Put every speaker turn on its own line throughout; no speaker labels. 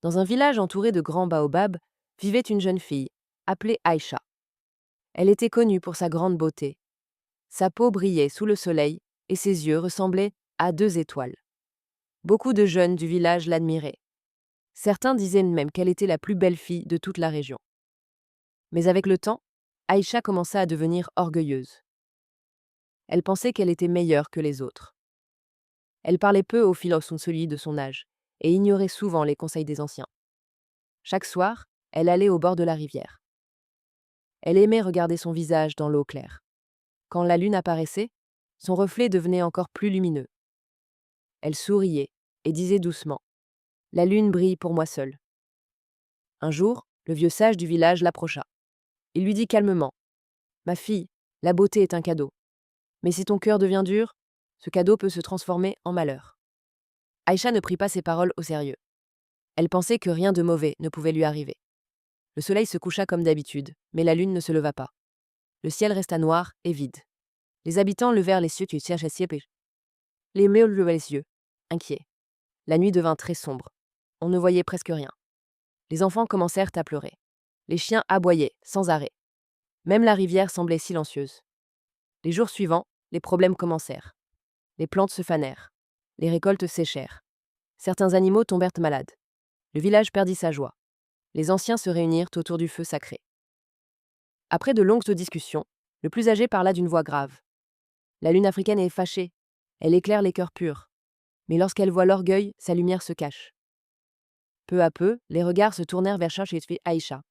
Dans un village entouré de grands baobabs, vivait une jeune fille, appelée Aïcha. Elle était connue pour sa grande beauté. Sa peau brillait sous le soleil et ses yeux ressemblaient à deux étoiles. Beaucoup de jeunes du village l'admiraient. Certains disaient même qu'elle était la plus belle fille de toute la région. Mais avec le temps, Aïcha commença à devenir orgueilleuse. Elle pensait qu'elle était meilleure que les autres. Elle parlait peu aux filles de son âge et ignorait souvent les conseils des anciens. Chaque soir, elle allait au bord de la rivière. Elle aimait regarder son visage dans l'eau claire. Quand la lune apparaissait, son reflet devenait encore plus lumineux. Elle souriait et disait doucement : « La lune brille pour moi seule. » Un jour, le vieux sage du village l'approcha. Il lui dit calmement : « Ma fille, la beauté est un cadeau. Mais si ton cœur devient dur, ce cadeau peut se transformer en malheur. » Aïcha ne prit pas ces paroles au sérieux. Elle pensait que rien de mauvais ne pouvait lui arriver. Le soleil se coucha comme d'habitude, mais la lune ne se leva pas. Le ciel resta noir et vide. Les habitants levèrent les yeux, les mets levaient les yeux, inquiets. La nuit devint très sombre. On ne voyait presque rien. Les enfants commencèrent à pleurer. Les chiens aboyaient, sans arrêt. Même la rivière semblait silencieuse. Les jours suivants, les problèmes commencèrent. Les plantes se fanèrent. Les récoltes séchèrent. Certains animaux tombèrent malades. Le village perdit sa joie. Les anciens se réunirent autour du feu sacré. Après de longues discussions, le plus âgé parla d'une voix grave. La lune africaine est fâchée. Elle éclaire les cœurs purs. Mais lorsqu'elle voit l'orgueil, sa lumière se cache. Peu à peu, les regards se tournèrent vers Aïcha.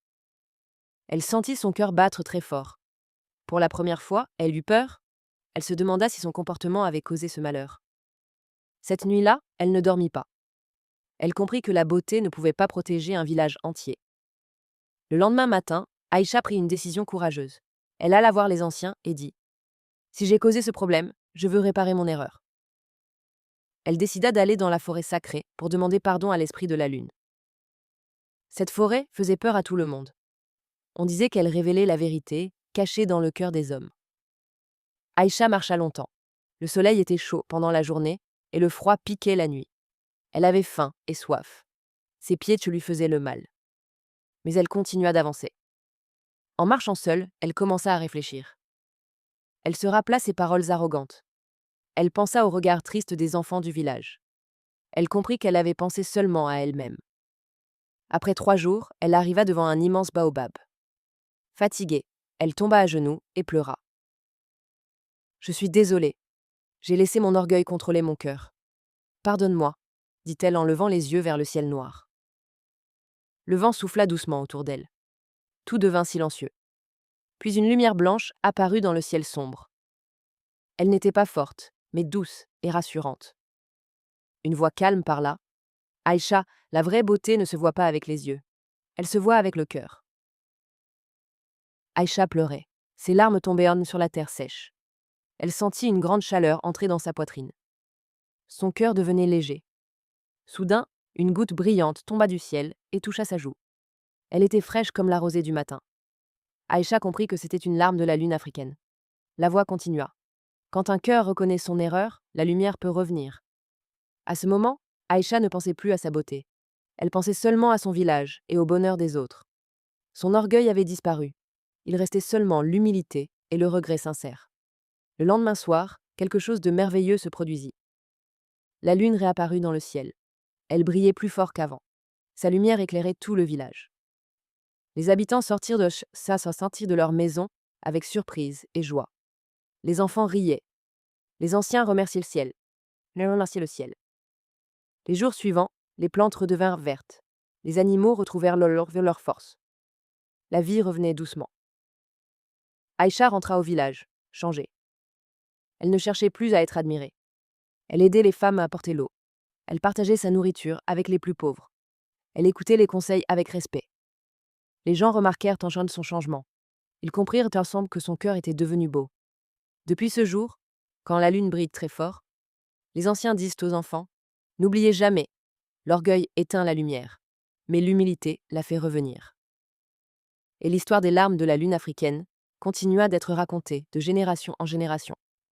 Elle sentit son cœur battre très fort. Pour la première fois, elle eut peur. Elle se demanda si son comportement avait causé ce malheur. Cette nuit-là, elle ne dormit pas. Elle comprit que la beauté ne pouvait pas protéger un village entier. Le lendemain matin, Aïcha prit une décision courageuse. Elle alla voir les anciens et dit : « Si j'ai causé ce problème, je veux réparer mon erreur. » Elle décida d'aller dans la forêt sacrée pour demander pardon à l'esprit de la lune. Cette forêt faisait peur à tout le monde. On disait qu'elle révélait la vérité, cachée dans le cœur des hommes. Aïcha marcha longtemps. Le soleil était chaud pendant la journée et le froid piquait la nuit. Elle avait faim et soif. Ses pieds lui faisaient le mal. Mais elle continua d'avancer. En marchant seule, elle commença à réfléchir. Elle se rappela ses paroles arrogantes. Elle pensa au regard triste des enfants du village. Elle comprit qu'elle avait pensé seulement à elle-même. Après 3 jours, elle arriva devant un immense baobab. Fatiguée, elle tomba à genoux et pleura. « Je suis désolée. J'ai laissé mon orgueil contrôler mon cœur. Pardonne-moi, » dit-elle en levant les yeux vers le ciel noir. Le vent souffla doucement autour d'elle. Tout devint silencieux. Puis une lumière blanche apparut dans le ciel sombre. Elle n'était pas forte, mais douce et rassurante. Une voix calme parla. « Aïcha, la vraie beauté ne se voit pas avec les yeux. Elle se voit avec le cœur. » Aïcha pleurait. Ses larmes tombaient sur la terre sèche. Elle sentit une grande chaleur entrer dans sa poitrine. Son cœur devenait léger. Soudain, une goutte brillante tomba du ciel et toucha sa joue. Elle était fraîche comme la rosée du matin. Aïcha comprit que c'était une larme de la lune africaine. La voix continua. Quand un cœur reconnaît son erreur, la lumière peut revenir. À ce moment, Aïcha ne pensait plus à sa beauté. Elle pensait seulement à son village et au bonheur des autres. Son orgueil avait disparu. Il restait seulement l'humilité et le regret sincère. Le lendemain soir, quelque chose de merveilleux se produisit. La lune réapparut dans le ciel. Elle brillait plus fort qu'avant. Sa lumière éclairait tout le village. Les habitants sortirent de leur maison avec surprise et joie. Les enfants riaient. Les anciens remerciaient le ciel. Les jours suivants, les plantes redevinrent vertes. Les animaux retrouvèrent leur force. La vie revenait doucement. Aïcha rentra au village, changée. Elle ne cherchait plus à être admirée. Elle aidait les femmes à apporter l'eau. Elle partageait sa nourriture avec les plus pauvres. Elle écoutait les conseils avec respect. Les gens remarquèrent en son changement. Ils comprirent ensemble que son cœur était devenu beau. Depuis ce jour, quand la lune brille très fort, les anciens disent aux enfants : « N'oubliez jamais, l'orgueil éteint la lumière, mais l'humilité la fait revenir. » Et l'histoire des larmes de la lune africaine continua d'être racontée de génération en génération.